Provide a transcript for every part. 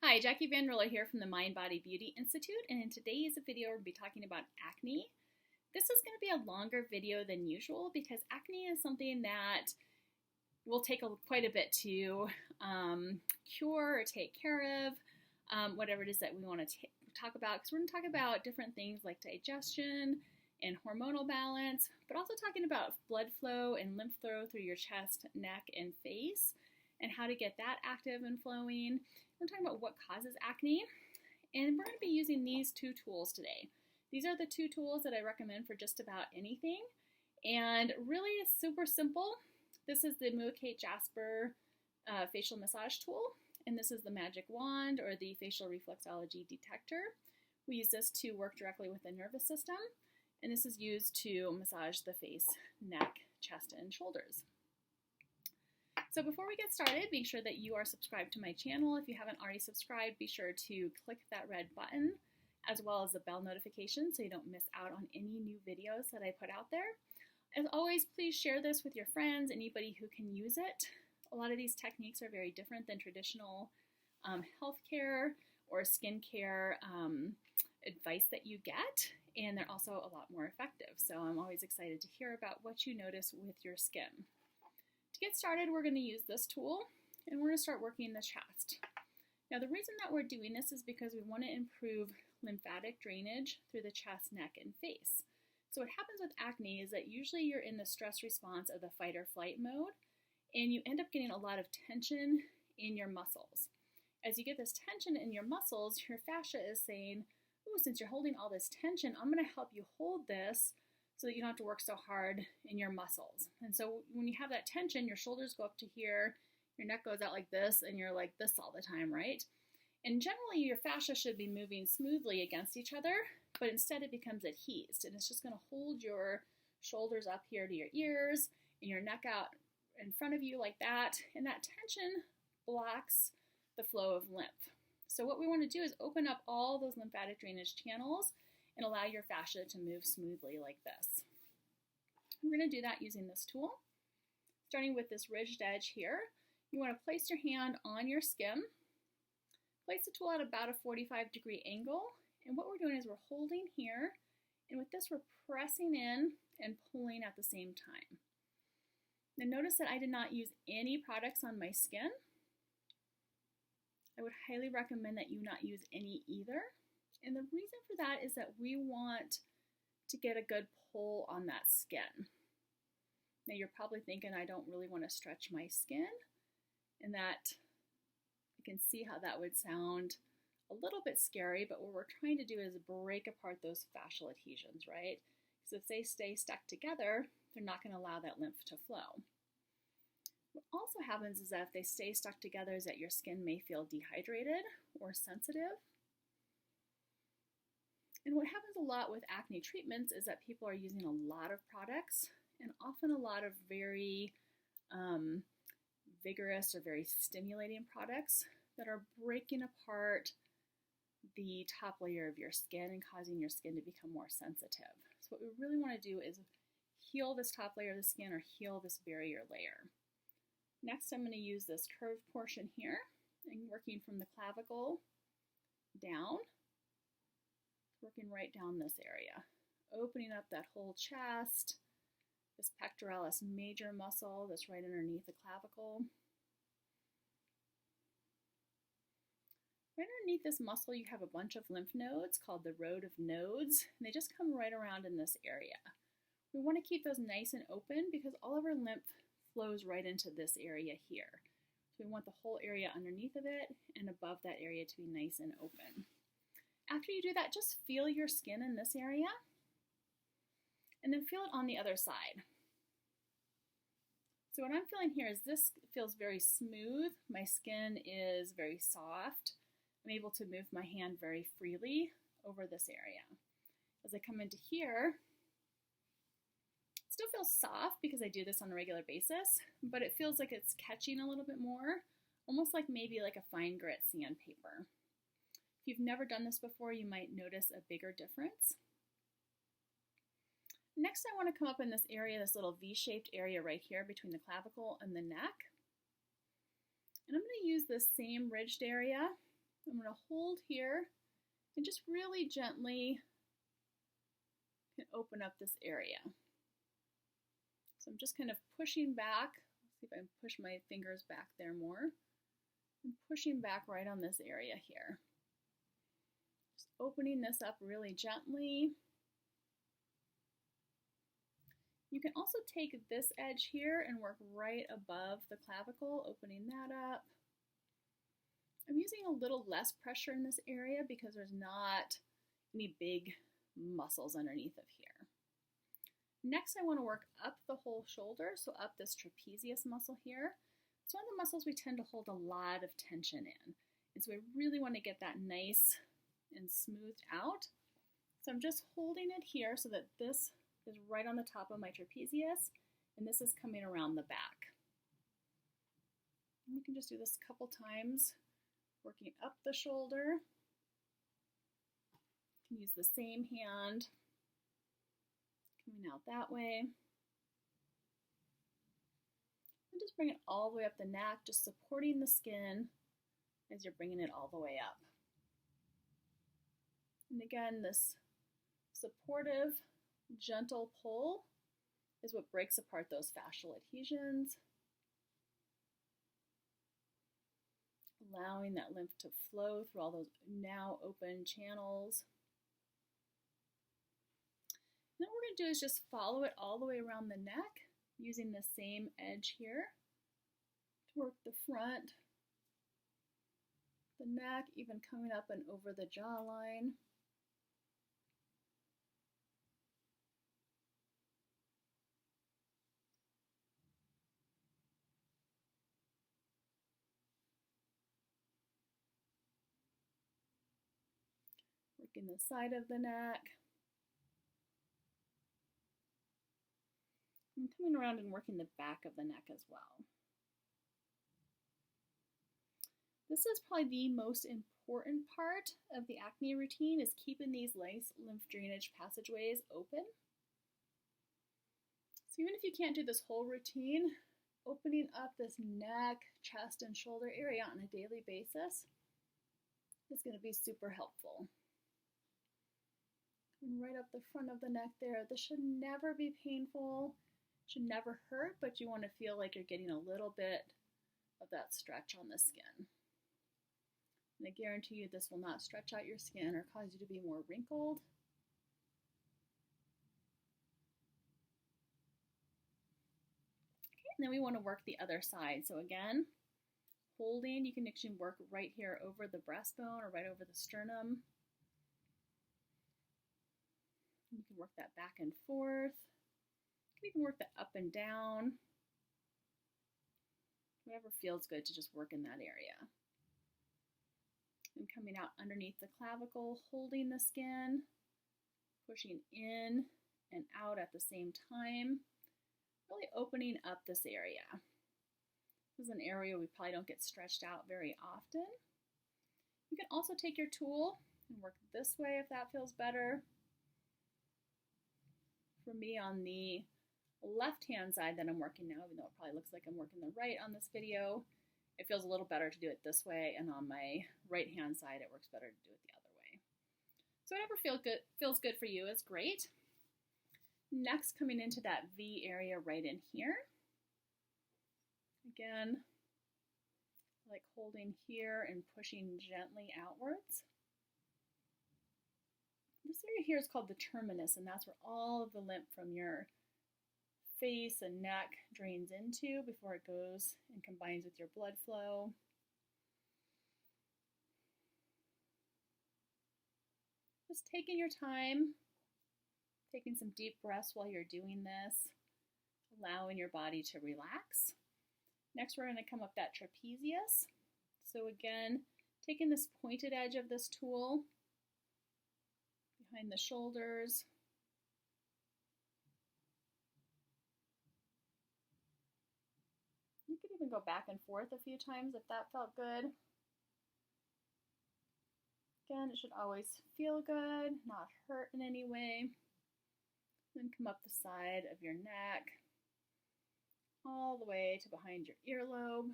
Hi, Jackie Van Riller here from the Mind Body Beauty Institute, and in today's video we'll be talking about acne. This is going to be a longer video than usual because acne is something that will take quite a bit to cure or take care of, whatever it is that we want to talk about, because we're going to talk about different things like digestion and hormonal balance, but also talking about blood flow and lymph flow through your chest, neck, and face, and how to get that active and flowing. We're talking about what causes acne, and we're going to be using these two tools today. These are the two tools that I recommend for just about anything, and really it's super simple. This is the Kate Jasper facial massage tool, and this is the magic wand or the facial reflexology detector. We use this to work directly with the nervous system, and this is used to massage the face, neck, chest, and shoulders. So before we get started, make sure that you are subscribed to my channel. If you haven't already subscribed, be sure to click that red button as well as the bell notification so you don't miss out on any new videos that I put out there. As always, please share this with your friends, anybody who can use it. A lot of these techniques are very different than traditional healthcare or skincare advice that you get, and they're also a lot more effective. So I'm always excited to hear about what you notice with your skin. To get started, we're going to use this tool, and we're going to start working the chest. Now, the reason that we're doing this is because we want to improve lymphatic drainage through the chest, neck, and face. So what happens with acne is that usually you're in the stress response of the fight or flight mode, and you end up getting a lot of tension in your muscles. As you get this tension in your muscles, your fascia is saying, "Ooh, since you're holding all this tension, I'm going to help you hold this so that you don't have to work so hard in your muscles." And so when you have that tension, your shoulders go up to here, your neck goes out like this, and you're like this all the time, right? And generally your fascia should be moving smoothly against each other, but instead it becomes adhesed, and it's just going to hold your shoulders up here to your ears and your neck out in front of you like that, and that tension blocks the flow of lymph. So what we want to do is open up all those lymphatic drainage channels and allow your fascia to move smoothly like this. We're going to do that using this tool. Starting with this ridged edge here, you want to place your hand on your skin, place the tool at about a 45-degree angle, and what we're doing is we're holding here, and with this we're pressing in and pulling at the same time. Now notice that I did not use any products on my skin. I would highly recommend that you not use any either. And the reason for that is that we want to get a good pull on that skin. Now you're probably thinking, I don't really want to stretch my skin, and that you can see how that would sound a little bit scary, but what we're trying to do is break apart those fascial adhesions, right? Because if they stay stuck together, they're not going to allow that lymph to flow. What also happens is that if they stay stuck together is that your skin may feel dehydrated or sensitive. And what happens a lot with acne treatments is that people are using a lot of products, and often a lot of very vigorous or very stimulating products that are breaking apart the top layer of your skin and causing your skin to become more sensitive. So what we really want to do is heal this top layer of the skin or heal this barrier layer. Next, I'm going to use this curved portion here and working from the clavicle down. Working right down this area, opening up that whole chest, this pectoralis major muscle that's right underneath the clavicle. Right underneath this muscle you have a bunch of lymph nodes called the road of nodes, and they just come right around in this area. We want to keep those nice and open because all of our lymph flows right into this area here. So we want the whole area underneath of it and above that area to be nice and open. After you do that, just feel your skin in this area, and then feel it on the other side. So what I'm feeling here is this feels very smooth. My skin is very soft. I'm able to move my hand very freely over this area. As I come into here, it still feels soft because I do this on a regular basis, but it feels like it's catching a little bit more, almost like maybe like a fine grit sandpaper. If you've never done this before, you might notice a bigger difference. Next, I want to come up in this area, this little V-shaped area right here between the clavicle and the neck. And I'm going to use this same ridged area I'm going to hold here and just really gently open up this area. So I'm just kind of pushing back. Let's see if I can push my fingers back there more. I'm pushing back right on this area here. Just opening this up really gently. You can also take this edge here and work right above the clavicle, opening that up. I'm using a little less pressure in this area because there's not any big muscles underneath of here. Next, I want to work up the whole shoulder, so up this trapezius muscle here. It's one of the muscles we tend to hold a lot of tension in. And so I really want to get that nice and smoothed out. So I'm just holding it here so that this is right on the top of my trapezius, and this is coming around the back. And you can just do this a couple times, working up the shoulder. You can use the same hand, coming out that way. And just bring it all the way up the neck, just supporting the skin as you're bringing it all the way up. And again, this supportive, gentle pull is what breaks apart those fascial adhesions, allowing that lymph to flow through all those now open channels. And then what we're going to do is just follow it all the way around the neck, using the same edge here to work the front, the neck, even coming up and over the jawline. Working the side of the neck. And coming around and working the back of the neck as well. This is probably the most important part of the acne routine, is keeping these nice lymph drainage passageways open. So even if you can't do this whole routine, opening up this neck, chest, and shoulder area on a daily basis is going to be super helpful. And right up the front of the neck there. This should never be painful, should never hurt, but you want to feel like you're getting a little bit of that stretch on the skin. And I guarantee you this will not stretch out your skin or cause you to be more wrinkled. Okay, and then we want to work the other side. So again, holding, you can actually work right here over the breastbone or right over the sternum. You can work that back and forth. You can work that up and down. Whatever feels good to just work in that area. And coming out underneath the clavicle, holding the skin, pushing in and out at the same time, really opening up this area. This is an area we probably don't get stretched out very often. You can also take your tool and work this way if that feels better. For me, on the left-hand side that I'm working now, even though it probably looks like I'm working the right on this video, it feels a little better to do it this way, and on my right-hand side, it works better to do it the other way. So whatever feels good for you is great. Next, coming into that V area right in here. Again, like holding here and pushing gently outwards. This area here is called the terminus, and that's where all of the lymph from your face and neck drains into before it goes and combines with your blood flow. Just taking your time, taking some deep breaths while you're doing this, allowing your body to relax. Next, we're going to come up that trapezius. So again, taking this pointed edge of this tool behind the shoulders. You could even go back and forth a few times if that felt good. Again, it should always feel good, not hurt in any way. Then come up the side of your neck, all the way to behind your earlobe.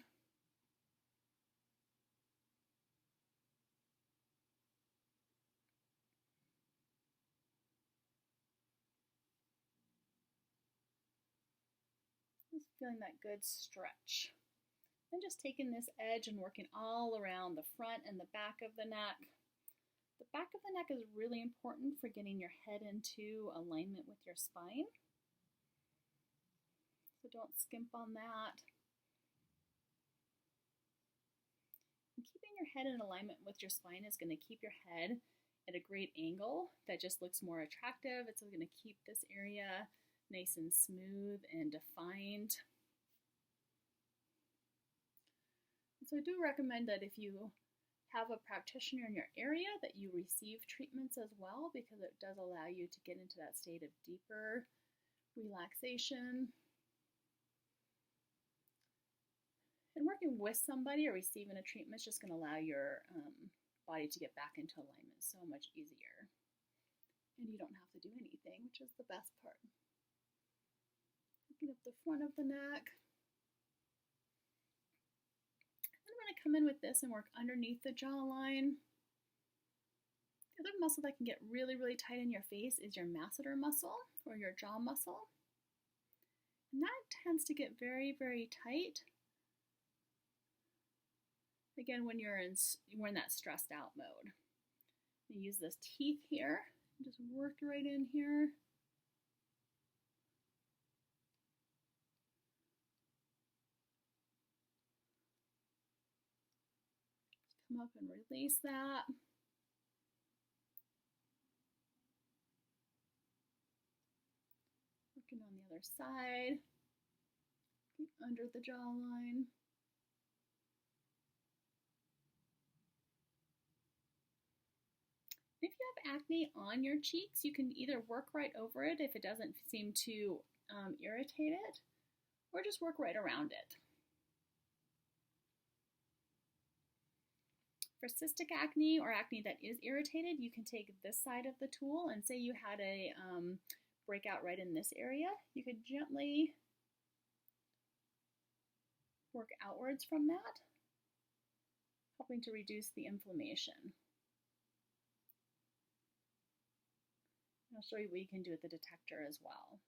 Feeling that good stretch. Then just taking this edge and working all around the front and the back of the neck. The back of the neck is really important for getting your head into alignment with your spine. So don't skimp on that. And keeping your head in alignment with your spine is going to keep your head at a great angle that just looks more attractive. It's going to keep this area nice and smooth and defined. So I do recommend that if you have a practitioner in your area that you receive treatments as well, because it does allow you to get into that state of deeper relaxation. And working with somebody or receiving a treatment is just going to allow your body to get back into alignment so much easier. And you don't have to do anything, which is the best part. Looking up the front of the neck. I'm going to come in with this and work underneath the jawline. The other muscle that can get really, really tight in your face is your masseter muscle or your jaw muscle. And that tends to get very, very tight. Again, when we're in that stressed out mode. You use this teeth here, and just work right in here. Come up and release that. Working on the other side. Keep under the jawline. If you have acne on your cheeks, you can either work right over it if it doesn't seem to irritate it, or just work right around it. For cystic acne or acne that is irritated, you can take this side of the tool and say you had a breakout right in this area. You could gently work outwards from that, helping to reduce the inflammation. I'll show you what you can do with the detector as well.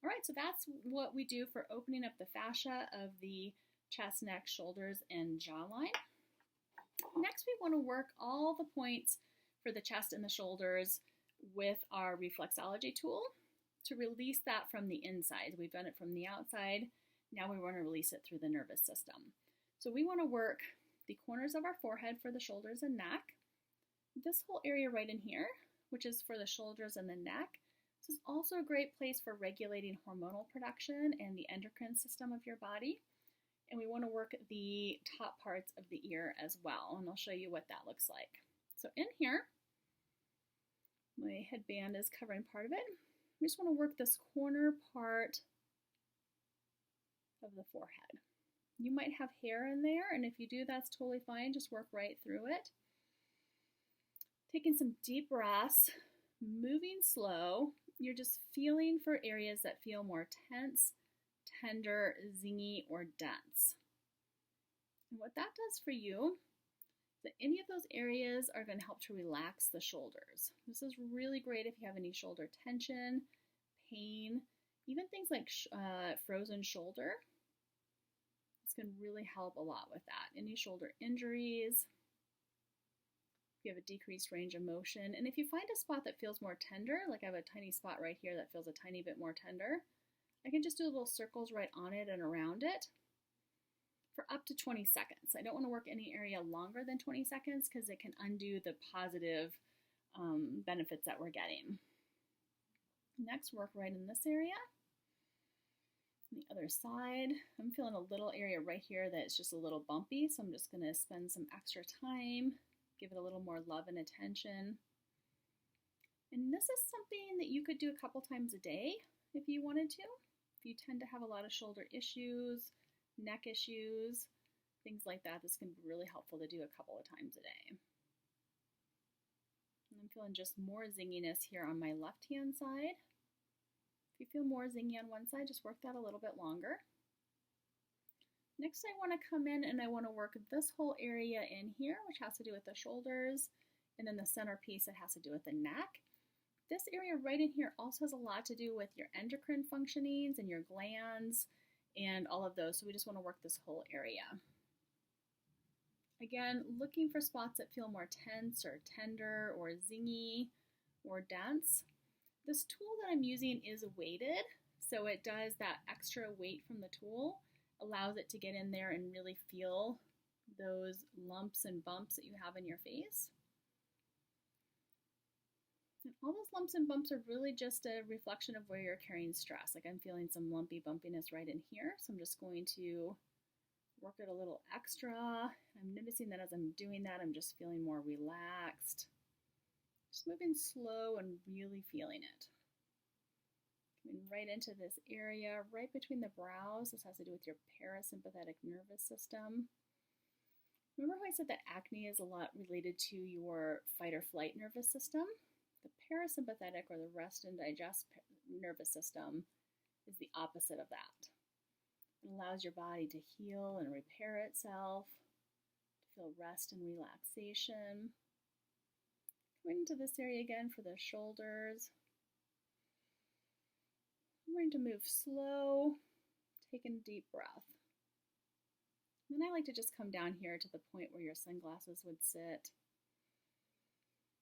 All right, so that's what we do for opening up the fascia of the chest, neck, shoulders, and jawline. Next, we want to work all the points for the chest and the shoulders with our reflexology tool to release that from the inside. We've done it from the outside. Now we want to release it through the nervous system. So we want to work the corners of our forehead for the shoulders and neck. This whole area right in here, which is for the shoulders and the neck. This is also a great place for regulating hormonal production and the endocrine system of your body. And we want to work the top parts of the ear as well, and I'll show you what that looks like. So in here, my headband is covering part of it. We just want to work this corner part of the forehead. You might have hair in there, and if you do, that's totally fine. Just work right through it. Taking some deep breaths, moving slow. You're just feeling for areas that feel more tense, tender, zingy, or dense. And what that does for you is that any of those areas are going to help to relax the shoulders. This is really great if you have any shoulder tension, pain, even things like frozen shoulder. This can really help a lot with that. Any shoulder injuries, if you have a decreased range of motion, and if you find a spot that feels more tender, like I have a tiny spot right here that feels a tiny bit more tender, I can just do little circles right on it and around it for up to 20 seconds. I don't want to work any area longer than 20 seconds because it can undo the positive benefits that we're getting. Next, work right in this area. On the other side, I'm feeling a little area right here that's just a little bumpy, so I'm just going to spend some extra time, give it a little more love and attention. And this is something that you could do a couple times a day if you wanted to. If you tend to have a lot of shoulder issues, neck issues, things like that, this can be really helpful to do a couple of times a day. And I'm feeling just more zinginess here on my left-hand side. If you feel more zingy on one side, just work that a little bit longer. Next, I want to come in and I want to work this whole area in here, which has to do with the shoulders, and then the center piece that has to do with the neck. this area right in here also has a lot to do with your endocrine functionings and your glands and all of those. So we just want to work this whole area. Again, looking for spots that feel more tense or tender or zingy or dense. This tool that I'm using is weighted, so it does that extra weight from the tool, allows it to get in there and really feel those lumps and bumps that you have in your face. And all those lumps and bumps are really just a reflection of where you're carrying stress. Like I'm feeling some lumpy bumpiness right in here, so I'm just going to work it a little extra. I'm noticing that as I'm doing that, I'm just feeling more relaxed. Just moving slow and really feeling it. Coming right into this area, right between the brows. This has to do with your parasympathetic nervous system. Remember how I said that acne is a lot related to your fight or flight nervous system? The parasympathetic, or the rest and digest nervous system, is the opposite of that. It allows your body to heal and repair itself, to feel rest and relaxation. Coming into this area again for the shoulders. I'm going to move slow, take a deep breath. And then I like to just come down here to the point where your sunglasses would sit.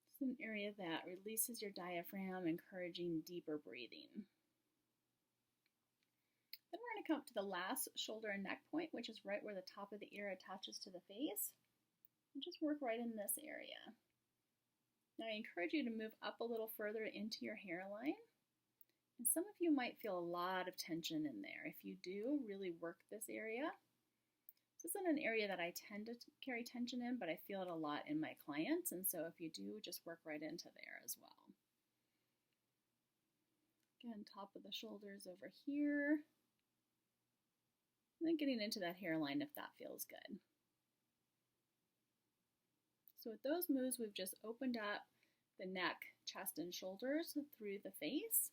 It's an area that releases your diaphragm, encouraging deeper breathing. Then we're going to come up to the last shoulder and neck point, which is right where the top of the ear attaches to the face. And just work right in this area. Now I encourage you to move up a little further into your hairline. And some of you might feel a lot of tension in there. If you do, really work this area. This isn't an area that I tend to carry tension in, but I feel it a lot in my clients. And so if you do, just work right into there as well. Again, top of the shoulders over here. And then getting into that hairline if that feels good. So with those moves, we've just opened up the neck, chest, and shoulders through the face.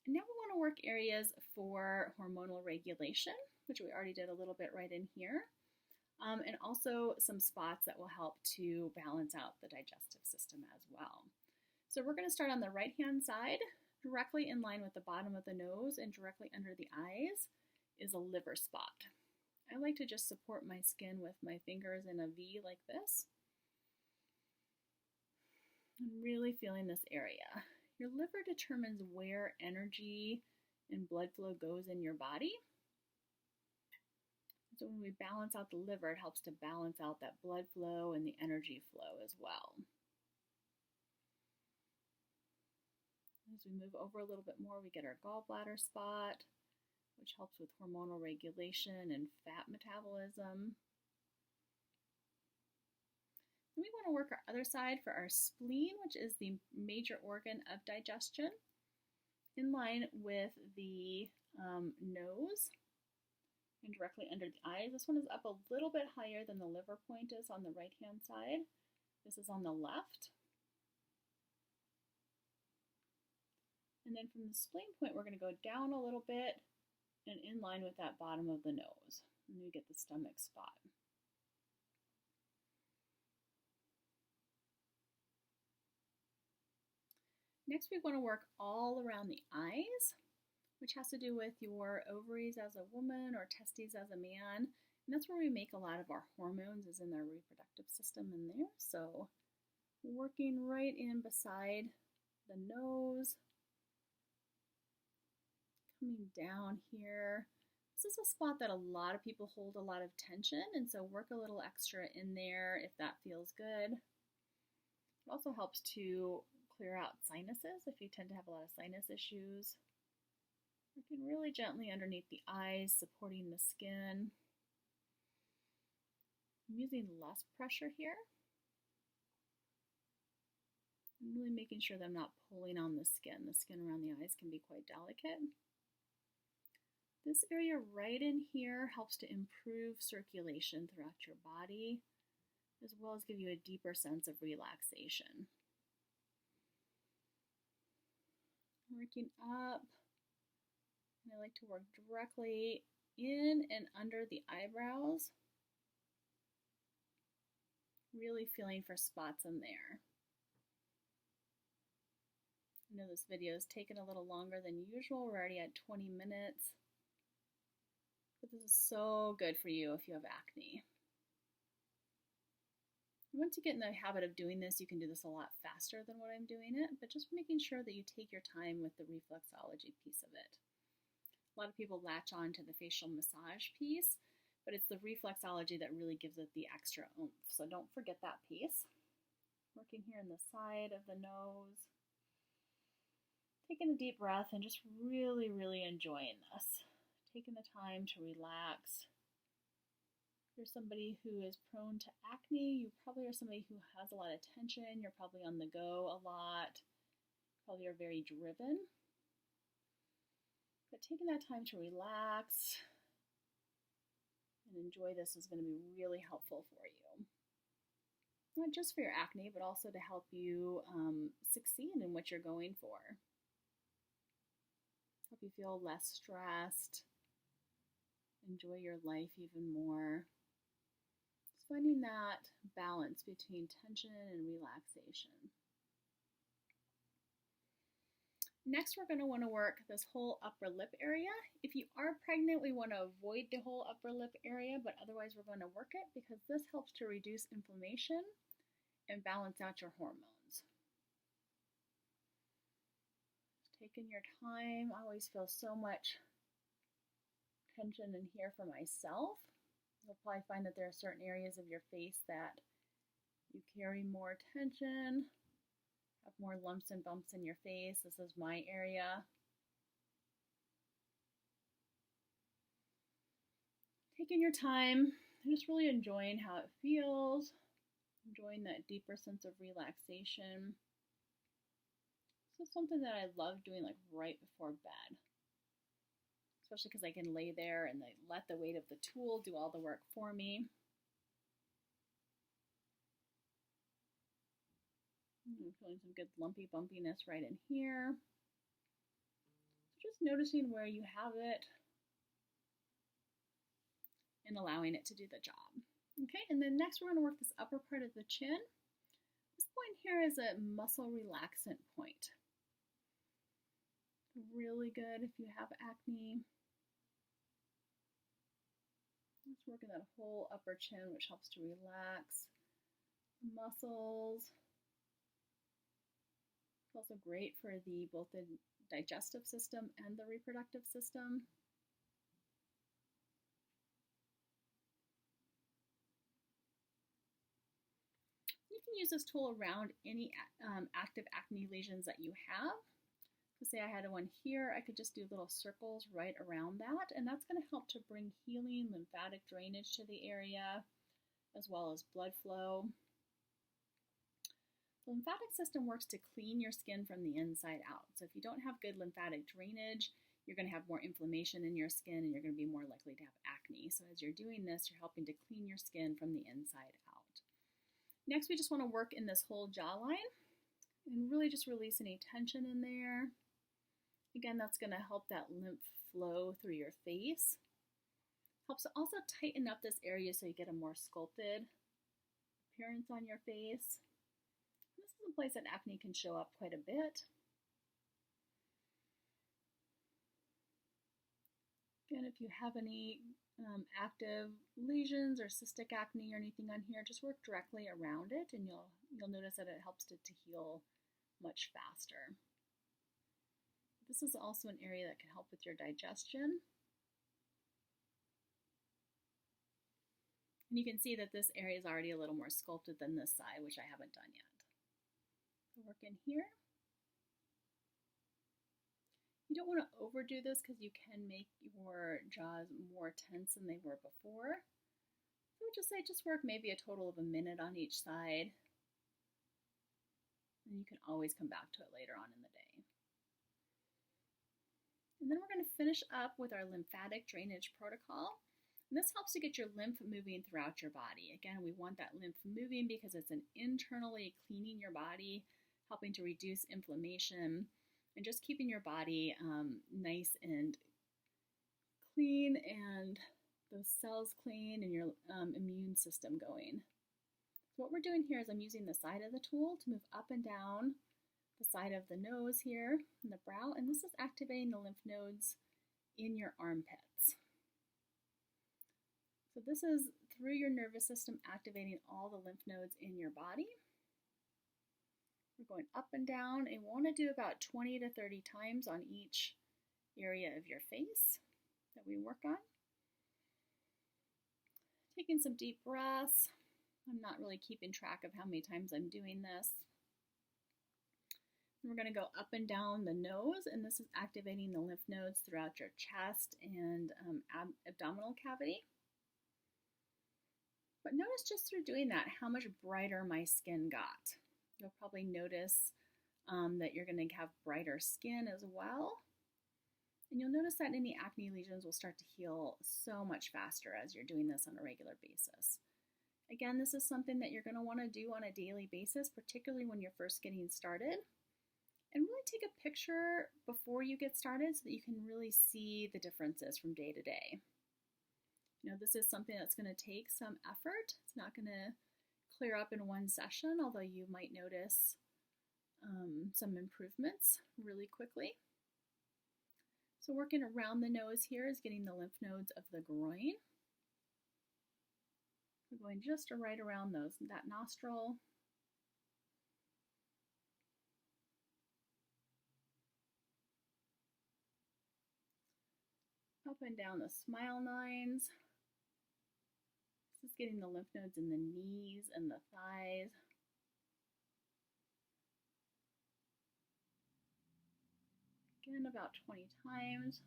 And now we want to work areas for hormonal regulation, which we already did a little bit right in here. And also some spots that will help to balance out the digestive system as well. So we're going to start on the right-hand side, directly in line with the bottom of the nose and directly under the eyes is a liver spot. I like to just support my skin with my fingers in a V like this. I'm really feeling this area. Your liver determines where energy and blood flow goes in your body. So when we balance out the liver, it helps to balance out that blood flow and the energy flow as well. As we move over a little bit more, we get our gallbladder spot, which helps with hormonal regulation and fat metabolism. And we want to work our other side for our spleen, which is the major organ of digestion, in line with the nose and directly under the eyes. This one is up a little bit higher than the liver point is on the right-hand side. This is on the left. And then from the spleen point, we're going to go down a little bit and in line with that bottom of the nose. And we get the stomach spot. Next, we want to work all around the eyes, which has to do with your ovaries as a woman or testes as a man. And that's where we make a lot of our hormones, is in our reproductive system in there. So working right in beside the nose, coming down here. This is a spot that a lot of people hold a lot of tension, and so work a little extra in there if that feels good. It also helps to clear out sinuses if you tend to have a lot of sinus issues. Working really gently underneath the eyes, supporting the skin. I'm using less pressure here. I'm really making sure that I'm not pulling on the skin. The skin around the eyes can be quite delicate. This area right in here helps to improve circulation throughout your body, as well as give you a deeper sense of relaxation. Working up. And I like to work directly in and under the eyebrows, really feeling for spots in there. I know this video is taking a little longer than usual. We're already at 20 minutes. But this is so good for you if you have acne. Once you get in the habit of doing this, you can do this a lot faster than what I'm doing it, but just making sure that you take your time with the reflexology piece of it. A lot of people latch on to the facial massage piece, but it's the reflexology that really gives it the extra oomph. So don't forget that piece. Working here in the side of the nose. Taking a deep breath and just really, really enjoying this. Taking the time to relax. If you're somebody who is prone to acne, you probably are somebody who has a lot of tension. You're probably on the go a lot. Probably are very driven. But taking that time to relax and enjoy this is going to be really helpful for you. Not just for your acne, but also to help you succeed in what you're going for. Help you feel less stressed. Enjoy your life even more. Just finding that balance between tension and relaxation. Next, we're going to want to work this whole upper lip area. If you are pregnant, we want to avoid the whole upper lip area, but otherwise we're going to work it because this helps to reduce inflammation and balance out your hormones. Taking your time. I always feel so much tension in here for myself. You'll probably find that there are certain areas of your face that you carry more tension, have more lumps and bumps in your face. This is my area. Taking your time, just really enjoying how it feels. Enjoying that deeper sense of relaxation. This is something that I love doing like right before bed. Especially because I can lay there and let the weight of the tool do all the work for me. I'm feeling some good lumpy bumpiness right in here. So just noticing where you have it and allowing it to do the job. Okay, and then next we're going to work this upper part of the chin. This point here is a muscle relaxant point. Really good if you have acne. Just working that whole upper chin, which helps to relax the muscles. It's also great for both the digestive system and the reproductive system. You can use this tool around any active acne lesions that you have. So say I had one here, I could just do little circles right around that, and that's going to help to bring healing, lymphatic drainage to the area, as well as blood flow. The lymphatic system works to clean your skin from the inside out. So if you don't have good lymphatic drainage, you're going to have more inflammation in your skin and you're going to be more likely to have acne. So as you're doing this, you're helping to clean your skin from the inside out. Next, we just want to work in this whole jawline and really just release any tension in there. Again, that's going to help that lymph flow through your face. Helps to also tighten up this area so you get a more sculpted appearance on your face. This is a place that acne can show up quite a bit. Again, if you have any active lesions or cystic acne or anything on here, just work directly around it and you'll notice that it helps it to heal much faster. This is also an area that can help with your digestion. And you can see that this area is already a little more sculpted than this side, which I haven't done yet. So work in here. You don't want to overdo this because you can make your jaws more tense than they were before. So I would just say just work maybe a total of a minute on each side. And you can always come back to it later on in the day. And then we're going to finish up with our lymphatic drainage protocol. And this helps to get your lymph moving throughout your body. Again, we want that lymph moving because it's an internally cleaning your body, helping to reduce inflammation, and just keeping your body nice and clean and those cells clean and your immune system going. So what we're doing here is I'm using the side of the tool to move up and down the side of the nose here and the brow, and this is activating the lymph nodes in your armpits. So this is through your nervous system activating all the lymph nodes in your body. We're going up and down, and we want to do about 20 to 30 times on each area of your face that we work on. Taking some deep breaths. I'm not really keeping track of how many times I'm doing this. We're going to go up and down the nose, and this is activating the lymph nodes throughout your chest and abdominal cavity. But notice just through doing that how much brighter my skin got. You'll probably notice that you're going to have brighter skin as well. And you'll notice that any acne lesions will start to heal so much faster as you're doing this on a regular basis. Again, this is something that you're going to want to do on a daily basis, particularly when you're first getting started. And really take a picture before you get started so that you can really see the differences from day to day. You know, this is something that's going to take some effort. It's not going to clear up in one session, although you might notice some improvements really quickly. So working around the nose here is getting the lymph nodes of the groin. We're going just right around that nostril. Up and down the smile lines. This is getting the lymph nodes in the knees and the thighs. Again, about 20 times.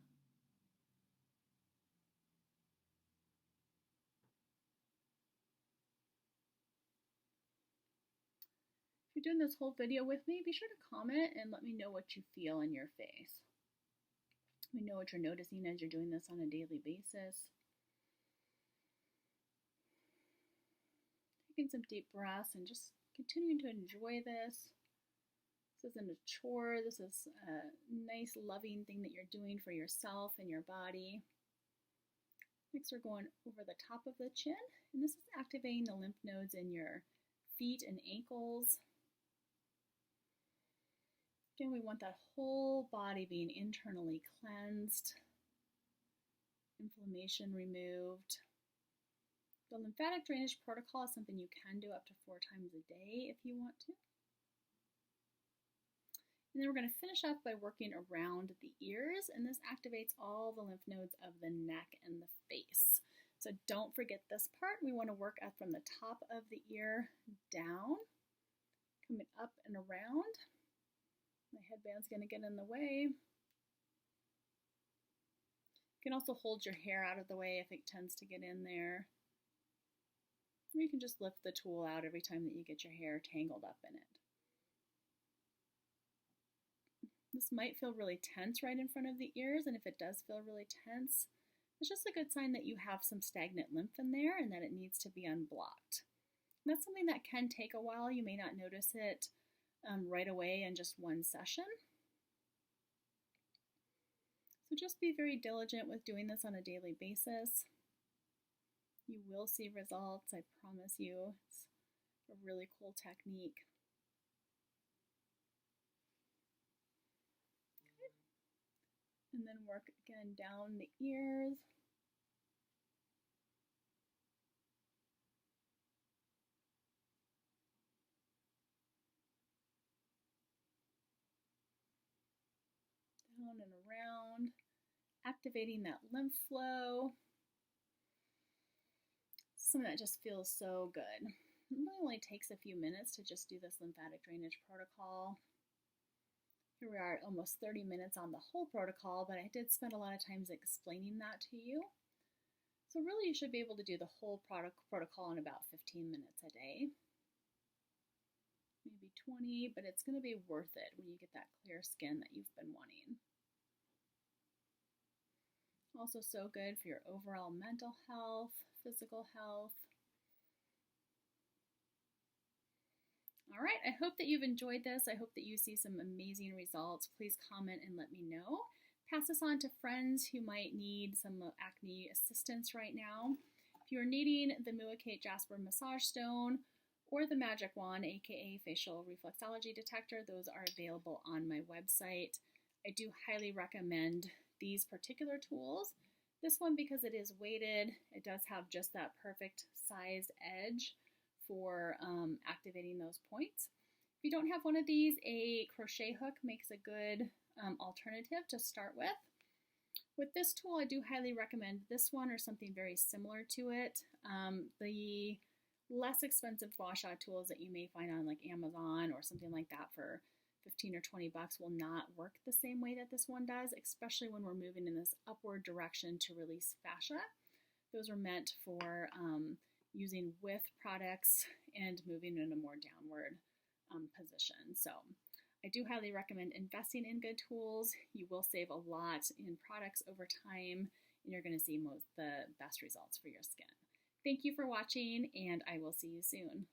If you're doing this whole video with me, be sure to comment and let me know what you feel in your face. Let me know what you're noticing as you're doing this on a daily basis. Taking some deep breaths and just continuing to enjoy this. This isn't a chore. This is a nice, loving thing that you're doing for yourself and your body. Next, we're going over the top of the chin, and this is activating the lymph nodes in your feet and ankles. Again, we want that whole body being internally cleansed, inflammation removed. The lymphatic drainage protocol is something you can do up to 4 times a day if you want to. And then we're going to finish up by working around the ears, and this activates all the lymph nodes of the neck and the face. So don't forget this part. We want to work up from the top of the ear down, coming up and around. My headband's going to get in the way. You can also hold your hair out of the way if it tends to get in there. Or you can just lift the tool out every time that you get your hair tangled up in it. This might feel really tense right in front of the ears, and if it does feel really tense, it's just a good sign that you have some stagnant lymph in there and that it needs to be unblocked. And that's something that can take a while. You may not notice it right away in just one session. So just be very diligent with doing this on a daily basis. You will see results, I promise you. It's a really cool technique. Okay. And then work again down the ears. Down and around, activating that lymph flow. Something that just feels so good. It really only takes a few minutes to just do this lymphatic drainage protocol. Here we are at almost 30 minutes on the whole protocol, but I did spend a lot of times explaining that to you. So really you should be able to do the whole protocol in about 15 minutes a day. Maybe 20, but it's going to be worth it when you get that clear skin that you've been wanting. Also so good for your overall mental health, physical health. All right, I hope that you've enjoyed this. I hope that you see some amazing results. Please comment and let me know. Pass this on to friends who might need some acne assistance right now. If you're needing the Mua Kate Jasper Massage Stone or the magic wand, aka facial reflexology detector. Those are available on my website. I do highly recommend these particular tools. This one, because it is weighted, it does have just that perfect size edge for activating those points. If you don't have one of these, a crochet hook makes a good alternative to start with. With this tool, I do highly recommend this one or something very similar to it. The less expensive gua sha tools that you may find on like Amazon or something like that for 15 or 20 bucks will not work the same way that this one does, especially when we're moving in this upward direction to release fascia. Those are meant for using with products and moving in a more downward position. So I do highly recommend investing in good tools. You will save a lot in products over time, and you're going to see the best results for your skin. Thank you for watching, and I will see you soon.